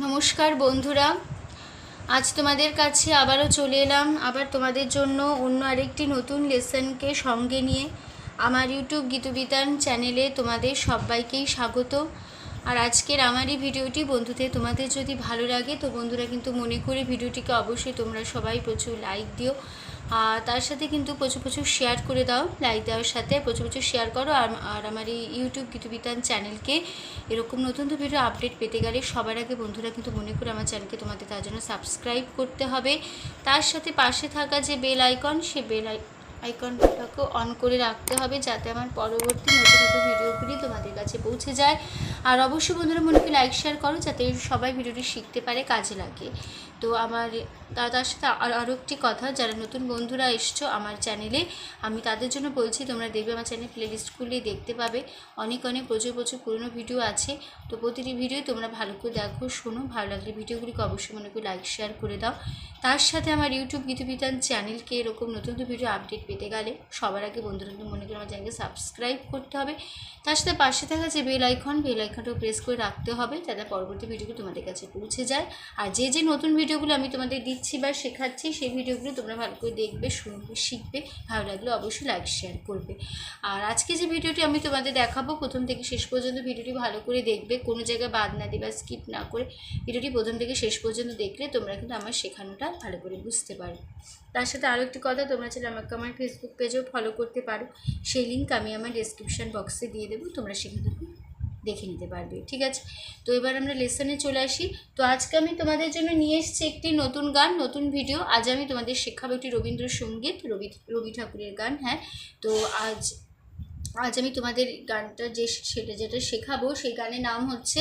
নমস্কার বন্ধুরা, আজ তোমাদের কাছে আবারও চলে এলাম আবার তোমাদের জন্য অন্য আরেকটি নতুন লেসনকে সঙ্গে নিয়ে। আমার ইউটিউব গীতবিতান চ্যানেলে তোমাদের সবাইকেই স্বাগত। আর আজকের আমার এই ভিডিওটি বন্ধুদের তোমাদের যদি ভালো লাগে তো বন্ধুরা কিন্তু মনে করে ভিডিওটিকে অবশ্যই তোমরা সবাই প্রচুর লাইক দিও, আর তার সাথে কিন্তু প্রচুর শেয়ার করে দাও। লাইক দেওয়ার সাথে প্রচুর শেয়ার করো। আর আমার এই ইউটিউব গীতবিতান চ্যানেলকে এরকম নতুন ভিডিও আপডেট পেতে গেলে সবার আগে বন্ধুরা কিন্তু মনে করে আমার চ্যানেলকে তোমাদের তার জন্য সাবস্ক্রাইব করতে হবে। তার সাথে পাশে থাকা যে বেল আইকন, সে বেল আইকনটাকে অন করে রাখতে হবে, যাতে আমার পরবর্তী নতুন ভিডিওগুলি তোমাদের কাছে পৌঁছে যায়। আর অবশ্যই বন্ধুরা মনে করে লাইক শেয়ার করো, যাতে সবাই ভিডিওটি শিখতে পারে, কাজে লাগে। তো আমার তার সাথে আরও একটি কথা, যারা নতুন বন্ধুরা এসছো আমার চ্যানেলে, আমি তাদের জন্য বলছি, তোমরা দেখবে আমার চ্যানেল প্লেলিস্ট খুললেই দেখতে পাবে অনেক প্রচুর পুরনো ভিডিও আছে। তো প্রতিটি ভিডিও তোমরা ভালো করে দেখো, শোনো, ভালো লাগলে ভিডিওগুলিকে অবশ্যই মনে করে লাইক শেয়ার করে দাও। তার সাথে আমার ইউটিউব গীতবিতান চ্যানেলকে এরকম নতুন ভিডিও আপডেট পেতে গেলে সবার আগে বন্ধুরা মনে করে আমার চ্যানেলকে সাবস্ক্রাইব করতে হবে। তার সাথে পাশে থাকা যে বেল আইকনটাও প্রেস করে রাখতে হবে, যাতে পরবর্তী ভিডিওগুলো তোমাদের কাছে পৌঁছে যায়। আর যে নতুন ভিডিওগুলো আমি তোমাদের দিচ্ছি বা শেখাচ্ছি, সেই ভিডিওগুলো তোমরা ভালো করে দেখবে, শুনবে, শিখবে। ভালো লাগলে অবশ্যই লাইক শেয়ার করবে। আর আজকে যে ভিডিওটি আমি তোমাদের দেখাবো, প্রথম থেকে শেষ পর্যন্ত ভিডিওটি ভালো করে দেখবে, কোনো জায়গায় বাদ না দিবা, স্কিপ না করে ভিডিওটি প্রথম থেকে শেষ পর্যন্ত দেখলে তোমরা কিন্তু আমার শেখানোটা ভালো করে বুঝতে পারো। তার সাথে আরও একটি কথা, তোমরা চাইলে আমাকে আমার ফেসবুক পেজেও ফলো করতে পারো, সেই লিঙ্ক আমি আমার ডেসক্রিপশান বক্সে দিয়ে দেবো, তোমরা সেখানে দেখে নিতে পারবে। ঠিক আছে, তো এবার আমরা লেসনে চলে আসি। তো আজকে আমি তোমাদের জন্য নিয়ে এসেছি একটি নতুন গান, নতুন ভিডিও। আজ আমি তোমাদের শেখাবো একটি রবীন্দ্রসঙ্গীত, রবি ঠাকুরের গান। হ্যাঁ, তো আজ আমি তোমাদের গানটা যেটা শেখাবো, সেই গানের নাম হচ্ছে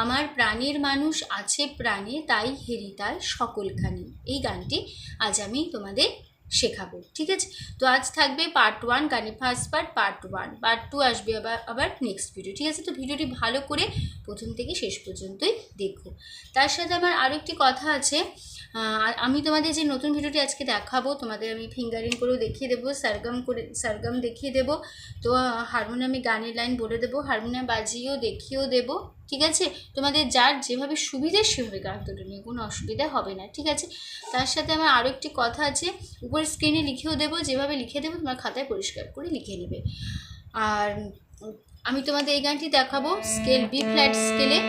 আমার প্রাণের মানুষ আছে প্রাণে, তাই হেরিতায় সকলখানি। এই গানটি আজ আমি তোমাদের শেখাবো। ঠিক আছে, তো আজ থাকবে পার্ট 1, গানের ফার্স্ট পার্ট 1, পার্ট 2 আসবে আবার নেক্সট ভিডিও। ঠিক আছে, তো ভিডিওটি ভালো করে প্রথম থেকে শেষ পর্যন্তই দেখো। তার সাথে আমার আরও একটি কথা আছে, আমি তোমাদের যে নতুন ভিডিওটি আজকে দেখাবো, তোমাদের আমি ফিঙ্গারিং করেও দেখিয়ে দেবো, সারগাম দেখিয়ে দেবো। তো হারমোনিয়ামে গানের লাইন বলে দেবো, হারমোনিয়াম বাজিয়েও দেখিয়েও দেবো। ঠিক আছে, তোমাদের যার যেভাবে সুবিধে সেভাবে গান তুলে নিয়ে কোনো অসুবিধা হবে না। ঠিক আছে, তার সাথে আমার আরও একটি কথা আছে, উপরে স্ক্রিনে লিখেও দেবো, যেভাবে লিখে দেবো তোমার খাতায় পরিষ্কার করে লিখে নেবে। আর আমি তোমাদের এই গানটি দেখাবো স্কেল বি ফ্ল্যাট স্কেলে।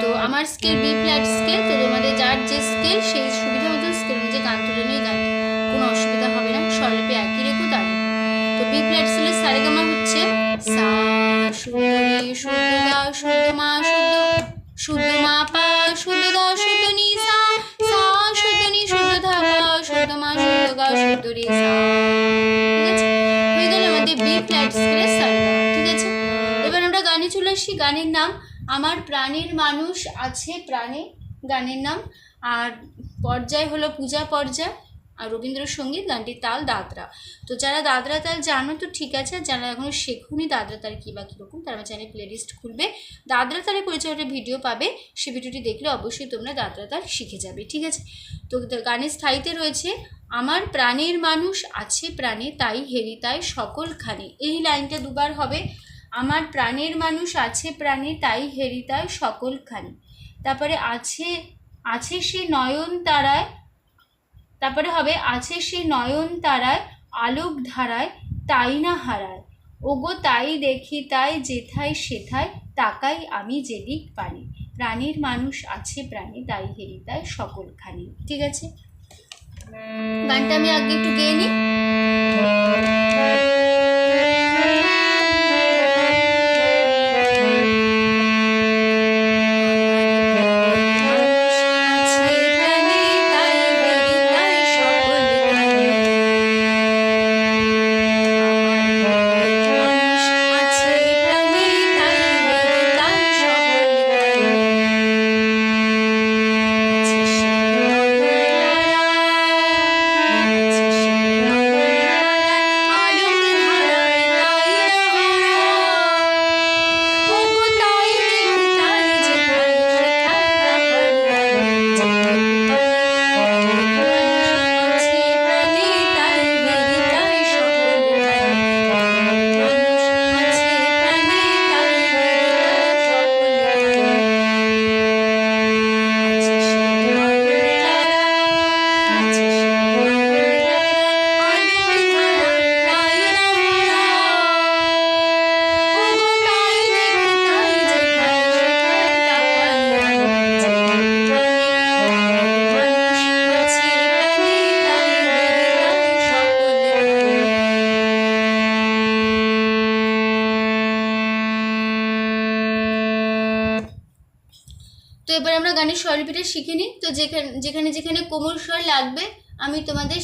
তো আমার স্কেল বি ফ্ল্যাট স্কেল, তো তোমাদের যার যে স্কেল সেই সুবিধা মতন স্কেল অনুযায়ী গান তুলে নিয়ে গান, কোনো অসুবিধা হবে না। স্বরলিপি একই রেখো তাহলে। তো বি ফ্ল্যাট স্কেলের সারেগামা হচ্ছে সা শুদ্ধ রে শুদ্ধ গা শুদ্ধ মা শুদ্ধ মা পা শুদ্ধ গা শুদ্ধ নি সা সা শুদ্ধ নি শুদ্ধ ধা পা শুদ্ধ মা শুদ্ধ গা শুদ্ধ রে সা। ঠিক আছে, হয়ে গেল আমাদের বি ফ্ল্যাট স্কেলের সারেগামা। ঠিক আছে, এবার আমরা গানে চলে আসি। গানের নাম আমার প্রাণের মানুষ আছে প্রাণে, গানের নাম। আর পর্যায় হলো পূজা পর্যায়। আর রবীন্দ্রসঙ্গীত, গানটির তাল দাদরা। তো যারা দাদরা তাল জানো তো ঠিক আছে, যারা এখনও শেখুনি দাদরা তাল কী বা কীরকম, তারা আমার চ্যানেল প্লেলিস্ট খুলবে, দাদরা তালের পরিচয়টা ভিডিও পাবে, সে ভিডিওটি দেখলে অবশ্যই তোমরা দাদরা তাল শিখে যাবে। ঠিক আছে, তো গানের স্থায়ীতে রয়েছে আমার প্রাণের মানুষ আছে প্রাণে, তাই হেরিতায় সকলখানে। এই লাইনটা দুবার হবে, আমার প্রাণের মানুষ আছে প্রাণে, তাই হেরিতায় সকলখানি। তারপরে আছে সে নয়ন তারায়, তারপরে হবে আছে সে নয়ন তারায় আলোক ধারায়, তাই না হারায় ওগো তাই দেখি তাই যেথায় সেথায়, তাকাই আমি যেদিক পারি। প্রাণের মানুষ আছে প্রাণে, তাই হেরিতায় সকলখানি। ঠিক আছে, গানটা আমি আগে একটু গেয়ে নিই। তো এবার আমরা গানের স্বরলিপিটা শিখে নিই। তো যেখানে যেখানে কোমল স্বর লাগবে আমি তোমাদের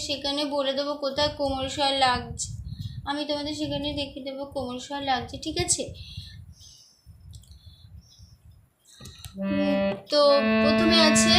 সেখানে বলে দেবো কোথায় কোমল স্বর লাগছে, আমি তোমাদের সেখানে দেখিয়ে দেবো কোমল স্বর লাগছে, ঠিক আছে? তো প্রথমে আছে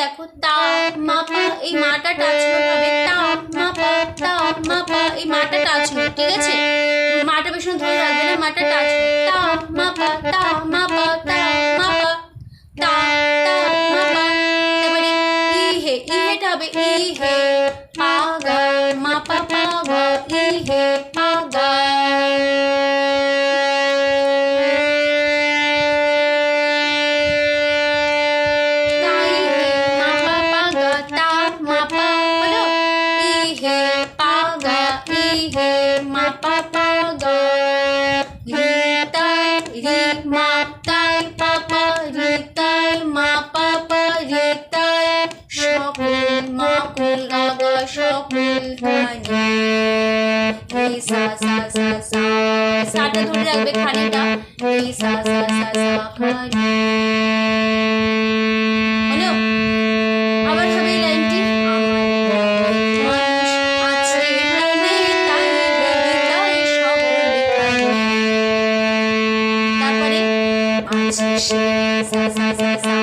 দেখো তা মা পা, এই মাটা টাচ হবে, তা মা পা, তা মা পা, এই মাটা টাচ হবে, ঠিক আছে? মাটা বেশি ধরে রাখবে না, মাটা টাচ হবে, তা মা পা, তা মা পা, তা মা পা, তা তা মা পা। তারপরে ই হেটা হবে ই হে পা গা মা পা পা গা, ই হে পা গা। সাটা ধরে রাখবে খানিটা, সা সা সা সা খানি। হলো? আবার হবে এই লাইনটি, তারপরে আছে সে সা সা সা সা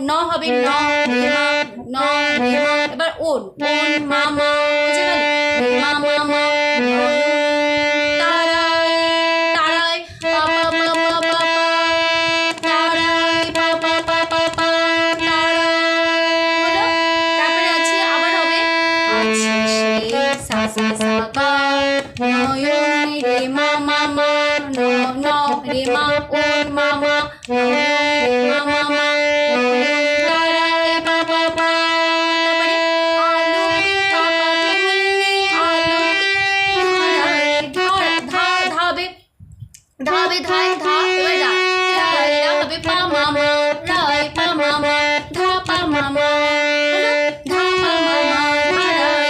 ন হবে ন ন এবার ওন মামা মামা তারাই তারাই পাপা পাপা পাপা তারাই পাপা পাপা পা তারাই। তারপরে আছে আবার হবে আছে সে সা সা সা গা নয়ন রে মামা মা ন ন রে মা ওন মামা মামা ধাবে ধাই ধা, এবার রাই রা হবে পা মামা, রাই পা মামা, ধা পা মামা, ধা পা মামা, ধা রাই।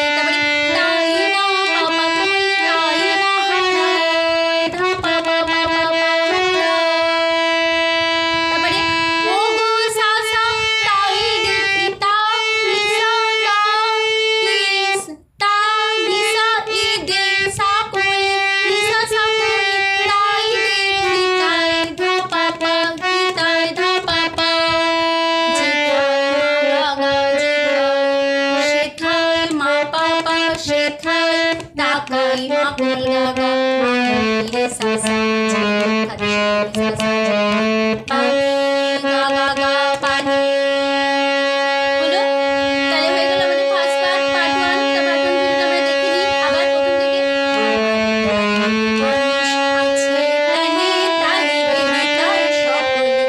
তারপরে তাই না পাপা কুল, তাই না হারাই, ধা পা মামা পাপা তারপরে ও গো সা সা তাই দেখি তা নিসা তা নিস তা নিসা ই দে সা কুল নিসা সা কুল তাই দেখি তাই ধা পাপা গীতাই ধা পাপা জিতাই মা গাগা জিতাই শেখাই মা পাপা শেখাই তাকাই মা কুল গাগা রে সা সা খাদি সা সা পানি গা গা গা পানি। হলো? তাহলে হয়ে গেল আমাদের ফার্স্ট পার্ট 1। তারপর এখন ভিডিওটা আমরা দেখে নিই আবার প্রথম থেকে। আছে প্রাণে তাই ভেবে তাই সকল আবার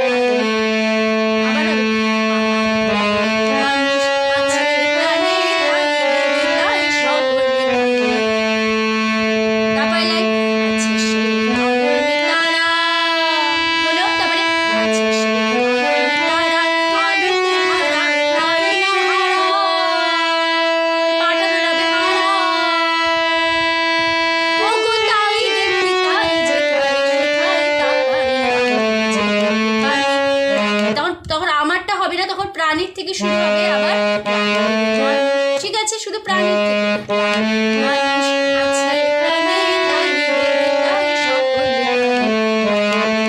হবে মানুষ আছে প্রাণে তাই ভেবে তাই সকল। তারপরে লাইন আছে সে নয়নে তারা। হলো? তারপরে আছে সে নয়নে তারা আলোকে হারায় তাই না হারায়, পাটা ধরাবে হারায়। ও গো তাই দেখি তাই যেখাই সেখাই তাকাই আমি যেতে পারি। তখন আমারটা হবে না, তখন প্রাণীর থেকে শুরু হবে আবার, ঠিক আছে? শুধু প্রাণীর থেকে মানুষ আছে প্রাণে তাই ভেবে তাই সকল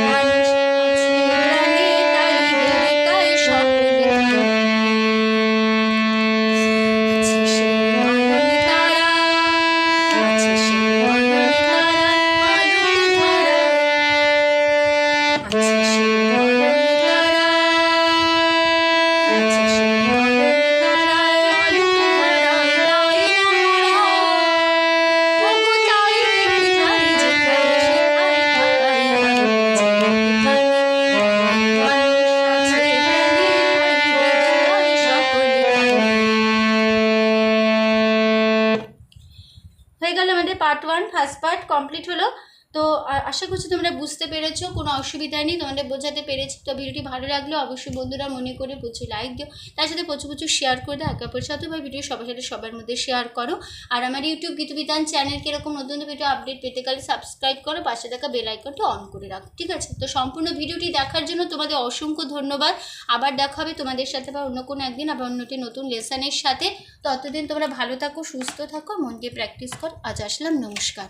মানুষ আছে প্রাণে তাই ভেবে তাই সকল আছে সে নয়নে তারা, আছে সে নয়নে তারা আলোকে ধরায়, আছে সে নয়নে তারা, আছে সে নয়নে তারা হয়ে গেল আমাদের পার্ট 1, ফার্স্ট পার্ট কমপ্লিট হলো। তো আশা করছি তোমরা বুঝতে পেরেছো, কোনো অসুবিধা নেই, তোমাদের বোঝাতে পেরেছি। তো ভিডিওটি ভালো লাগলে অবশ্যই বন্ধুরা মনে করে প্রচুর লাইক দিও, তার সাথে প্রচুর প্রচুর শেয়ার করে দাও একে অপরের সাথে, বা ভিডিও সবার সাথে সবার মধ্যে শেয়ার করো। আর আমার ইউটিউব গীতবিতান চ্যানেলকে এরকম নতুন ভিডিও আপডেট পেতে গেলে সাবস্ক্রাইব করো, পাশে থাকা বেল আইকনটা অন করে রাখো, ঠিক আছে? তো সম্পূর্ণ ভিডিওটি দেখার জন্য তোমাদের অসংখ্য ধন্যবাদ। আবার দেখা হবে তোমাদের সাথে বা অন্য কোনো একদিন আবার অন্যটি নতুন লেসনের সাথে। ততদিন তোমরা ভালো থাকো, সুস্থ থাকো, মন দিয়ে প্র্যাকটিস করো। আজ আসলাম, নমস্কার।